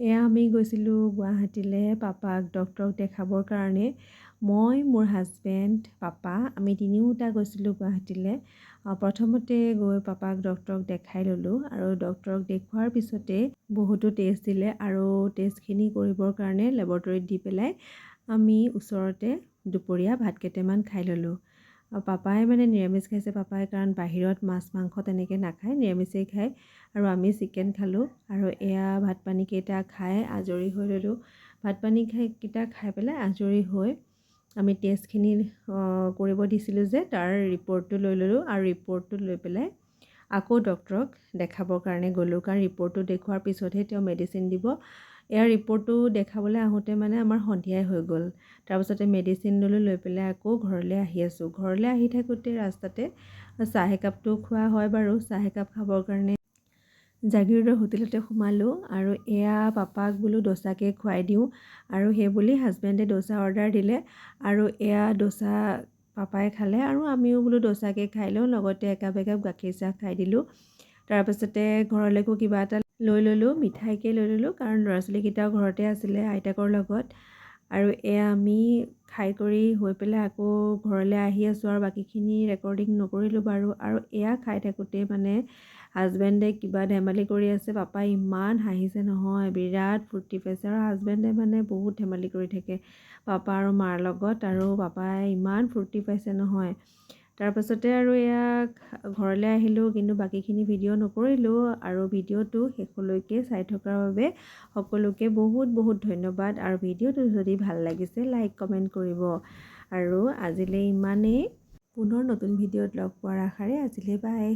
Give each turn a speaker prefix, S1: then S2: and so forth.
S1: এয়া আমি গৈছিলোঁ গুৱাহাটীলৈ পাপাক ডক্টৰক দেখাবৰ কাৰণে। মই, মোৰ হাজবেণ্ড, পাপা আমি তিনিওটা গৈছিলোঁ গুৱাহাটীলৈ। প্ৰথমতে গৈ পাপাক ডক্টৰক দেখাই ল'লোঁ আৰু ডক্টৰক দেখুৱাৰ পিছতে বহুতো টেষ্ট দিলে আৰু টেষ্টখিনি কৰিবৰ কাৰণে লেবৰেটৰীত দি পেলাই আমি ওচৰতে দুপৰীয়া ভাত কেইটামান খাই ল'লোঁ। পাপাই মানে নিৰামিষ খাইছে, পাপাই কাৰণ বাহিৰত মাছ মাংস তেনেকৈ নাখায়, নিৰামিষেই খায় আৰু আমি চিকেন খালোঁ। আৰু এয়া ভাত পানীকেইটা খাই আজৰি হৈ ল'লোঁ। ভাত পানী কেইটা খাই পেলাই আজৰি হৈ আমি টেষ্টখিনি কৰিব দিছিলোঁ যে তাৰ ৰিপৰ্টটো লৈ ল'লোঁ আৰু ৰিপৰ্টটো লৈ পেলাই আকৌ ডক্টৰক দেখাবৰ কাৰণে গ'লোঁ, কাৰণ ৰিপৰ্টটো দেখুৱাৰ পিছতহে তেওঁ মেডিচিন দিব। এয়া ৰিপৰ্টটো দেখাবলৈ আহোঁতে মানে আমাৰ সন্ধিয়াই হৈ গ'ল। তাৰপিছতে মেডিচিন ল'লোঁ, লৈ পেলাই আকৌ ঘৰলৈ আহি আছোঁ। ঘৰলৈ আহি থাকোঁতে ৰাস্তাতে চাহ একাপটো খোৱা হয় বাৰু, চাহ একাপ খাবৰ কাৰণে জাগীৰোডৰ হোটেলতে সোমালোঁ আৰু এয়া পাপাক বোলো ডোচাকে খুৱাই দিওঁ আৰু সেই বুলি হাজবেণ্ডে ডোচা অৰ্ডাৰ দিলে আৰু এয়া ডোচা পাপাই খালে আৰু আমিও বোলো ডোচাকে খাই লওঁ, লগতে একাপ গাখীৰ চাহ খাই দিলোঁ। তাৰপাছতে ঘৰলৈকো কিবা এটা লৈ ল'লোঁ, মিঠাইকে লৈ ল'লোঁ, কাৰণ ল'ৰা ছোৱালীকেইটাও ঘৰতে আছিলে আইতাকৰ লগত। আৰু এয়া আমি খাই কৰি হৈ পেলাই আকৌ ঘৰলৈ আহি আছোঁ আৰু বাকীখিনি ৰেকৰ্ডিং নকৰিলোঁ বাৰু। আৰু এয়া খাই থাকোঁতে মানে হাজবেণ্ডে কিবা ধেমালি কৰি আছে, পাপাই ইমান হাঁহিছে নহয়, বিৰাট ফূৰ্তি পাইছে আৰু হাজবেণ্ডে মানে বহুত ধেমালি কৰি থাকে পাপা আৰু মাৰ লগত, আৰু পাপাই ইমান ফূৰ্তি পাইছে নহয়। তাৰপাছতে আৰু এয়া ঘৰলৈ আহিলোঁ, কিন্তু বাকীখিনি ভিডিঅ' নকৰিলোঁ। আৰু ভিডিঅ'টো শেষলৈকে চাই থকাৰ বাবে সকলোকে বহুত বহুত ধন্যবাদ। আৰু ভিডিঅ'টো যদি ভাল লাগিছে লাইক কমেণ্ট কৰিব। আৰু আজিলৈ ইমানেই, পুনৰ নতুন ভিডিঅ'ত লগ পোৱাৰ আশাৰে আজিলৈ বাই।